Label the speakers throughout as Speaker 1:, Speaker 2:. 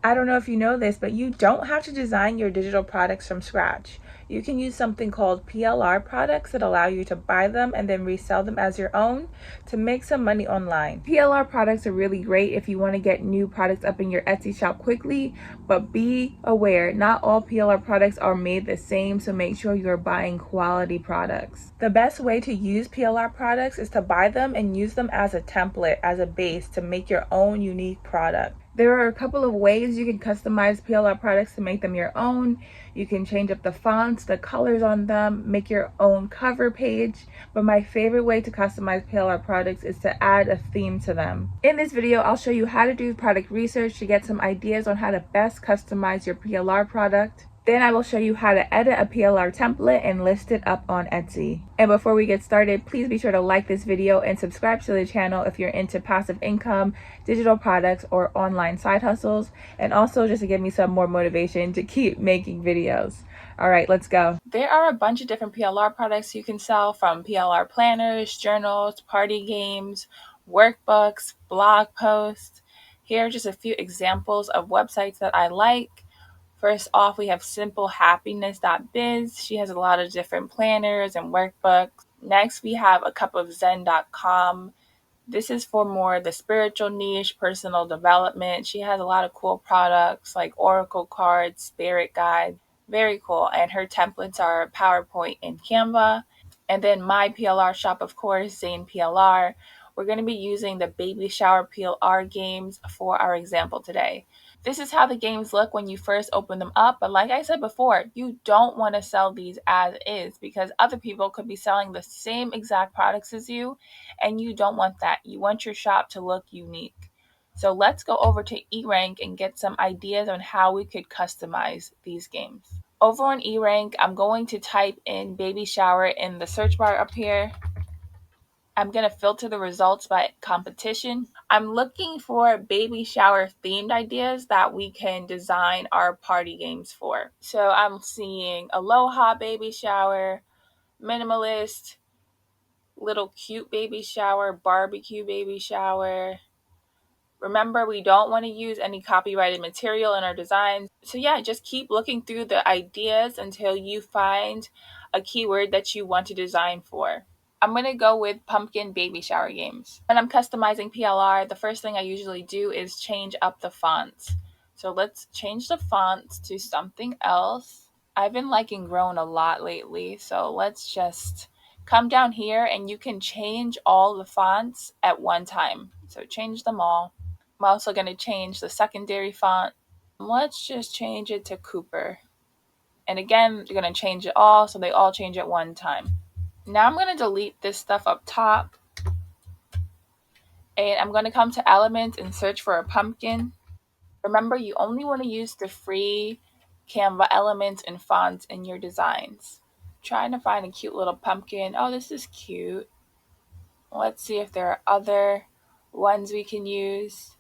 Speaker 1: I don't know if you know this, but you don't have to design your digital products from scratch. You can use something called PLR products that allow you to buy them and then resell them as your own to make some money online. PLR products are really great if you want to get new products up in your Etsy shop quickly, but be aware, not all PLR products are made the same, so make sure you're buying quality products. The best way to use PLR products is to buy them and use them as a template, as a base to make your own unique product. There are a couple of ways you can customize PLR products to make them your own. You can change up the fonts, the colors on them, make your own cover page. But my favorite way to customize PLR products is to add a theme to them. In this video, I'll show you how to do product research to get some ideas on how to best customize your PLR product. Then I will show you how to edit a PLR template and list it up on Etsy. And before we get started, please be sure to like this video and subscribe to the channel if you're into passive income, digital products, or online side hustles. And also just to give me some more motivation to keep making videos. All right, let's go. There are a bunch of different PLR products you can sell, from PLR planners, journals, party games, workbooks, blog posts. Here are just a few examples of websites that I like. First off, we have simplehappiness.biz. She has a lot of different planners and workbooks. Next, we have a cup of zen.com. This is for more the spiritual niche, personal development. She has a lot of cool products like oracle cards, spirit guides. Very cool. And her templates are PowerPoint and Canva. And then my PLR shop, of course, Zane PLR. We're going to be using the baby shower PLR games for our example today. This is how the games look when you first open them up, but like I said before, you don't want to sell these as is because other people could be selling the same exact products as you, and you don't want that. You want your shop to look unique. So let's go over to eRank and get some ideas on how we could customize these games. Over on eRank, I'm going to type in baby shower in the search bar up here. I'm going to filter the results by competition. I'm looking for baby shower themed ideas that we can design our party games for. So I'm seeing Aloha baby shower, minimalist, little cute baby shower, barbecue baby shower. Remember, we don't want to use any copyrighted material in our designs. So yeah, just keep looking through the ideas until you find a keyword that you want to design for. I'm going to go with pumpkin baby shower games. When I'm customizing PLR, the first thing I usually do is change up the fonts. So let's change the fonts to something else. I've been liking Grown a lot lately, so let's just come down here and you can change all the fonts at one time. So change them all. I'm also going to change the secondary font. Let's just change it to Cooper. And again, you're going to change it all so they all change at one time. Now I'm going to delete this stuff up top. And I'm going to come to Elements and search for a pumpkin. Remember, you only want to use the free Canva elements and fonts in your designs. Trying to find a cute little pumpkin. Oh, this is cute. Let's see if there are other ones we can use.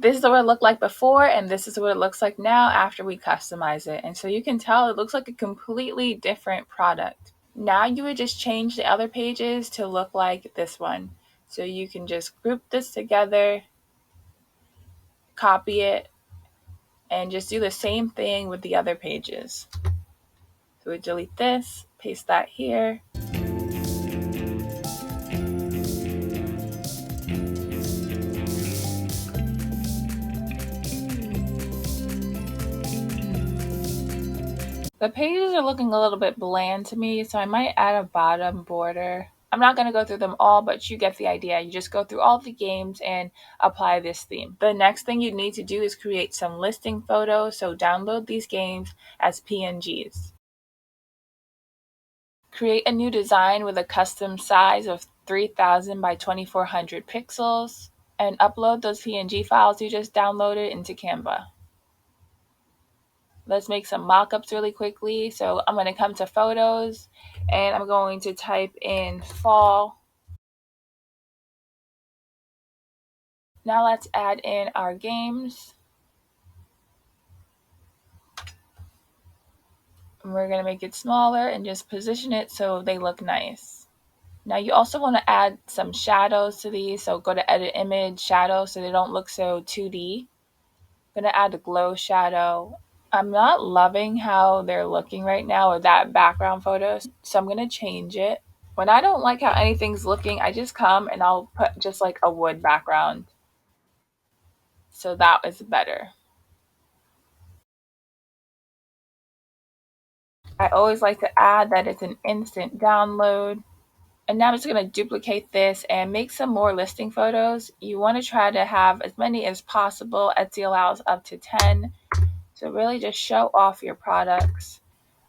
Speaker 1: This is what it looked like before, and this is what it looks like now after we customize it. And so you can tell it looks like a completely different product. Now you would just change the other pages to look like this one. So you can just group this together, copy it, and just do the same thing with the other pages. So we delete this, paste that here. The pages are looking a little bit bland to me, so I might add a bottom border. I'm not going to go through them all, but you get the idea. You just go through all the games and apply this theme. The next thing you need to do is create some listing photos, so download these games as PNGs. Create a new design with a custom size of 3000 by 2400 pixels and upload those PNG files you just downloaded into Canva. Let's make some mock-ups really quickly. So I'm going to come to photos and I'm going to type in fall. Now let's add in our games. And we're going to make it smaller and just position it so they look nice. Now you also want to add some shadows to these. So go to edit image, shadow, so they don't look so 2D. I'm going to add a glow shadow. I'm not loving how they're looking right now with that background photo, so I'm going to change it. When I don't like how anything's looking, I just come and I'll put just like a wood background. So that is better. I always like to add that it's an instant download. And now I'm just going to duplicate this and make some more listing photos. You want to try to have as many as possible. Etsy allows up to 10. So really just show off your products.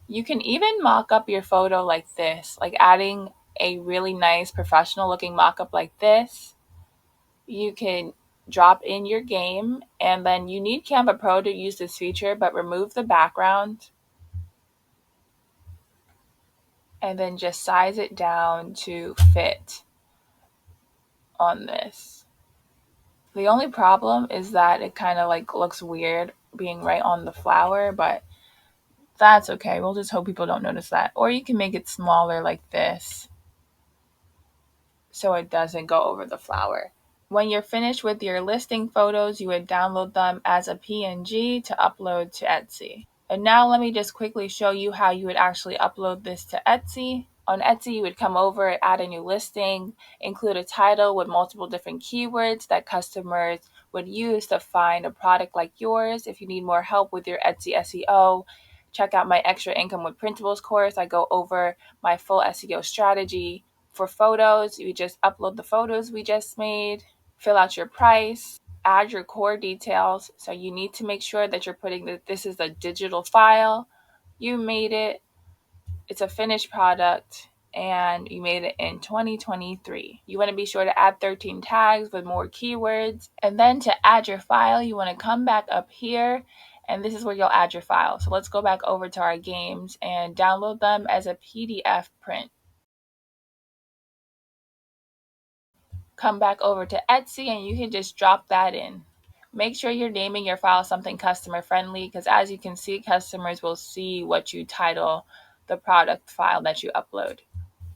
Speaker 1: You can even mock up your photo like this, like adding a really nice professional looking mock-up like this. You can drop in your game, and then you need Canva Pro to use this feature, but remove the background and then just size it down to fit on this. The only problem is that it kind of like looks weird being right on the flower, but that's okay. We'll just hope people don't notice that. Or you can make it smaller like this so it doesn't go over the flower. When you're finished with your listing photos, you would download them as a PNG to upload to Etsy. And now let me just quickly show you how you would actually upload this to Etsy. On Etsy, you would come over, add a new listing, include a title with multiple different keywords that customers would use to find a product like yours. If you need more help with your Etsy SEO, check out my Extra Income with Printables course. I go over my full SEO strategy. For photos, you just upload the photos we just made, fill out your price, add your core details. So you need to make sure that you're putting that this is a digital file. You made it. It's a finished product and you made it in 2023. You want to be sure to add 13 tags with more keywords. And then to add your file, you want to come back up here and this is where you'll add your file. So let's go back over to our games and download them as a PDF print. Come back over to Etsy and you can just drop that in. Make sure you're naming your file something customer friendly because as you can see, customers will see what you title the product file that you upload.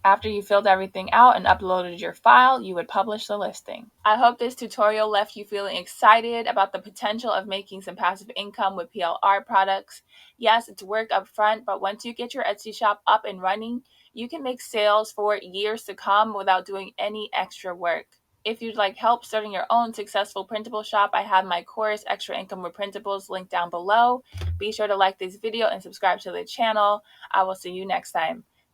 Speaker 1: After you filled everything out and uploaded your file, you would publish the listing. I hope this tutorial left you feeling excited about the potential of making some passive income with PLR products. Yes, it's work up front, but once you get your Etsy shop up and running, you can make sales for years to come without doing any extra work. If you'd like help starting your own successful printable shop, I have my course, Extra Income with Printables, linked down below. Be sure to like this video and subscribe to the channel. I will see you next time.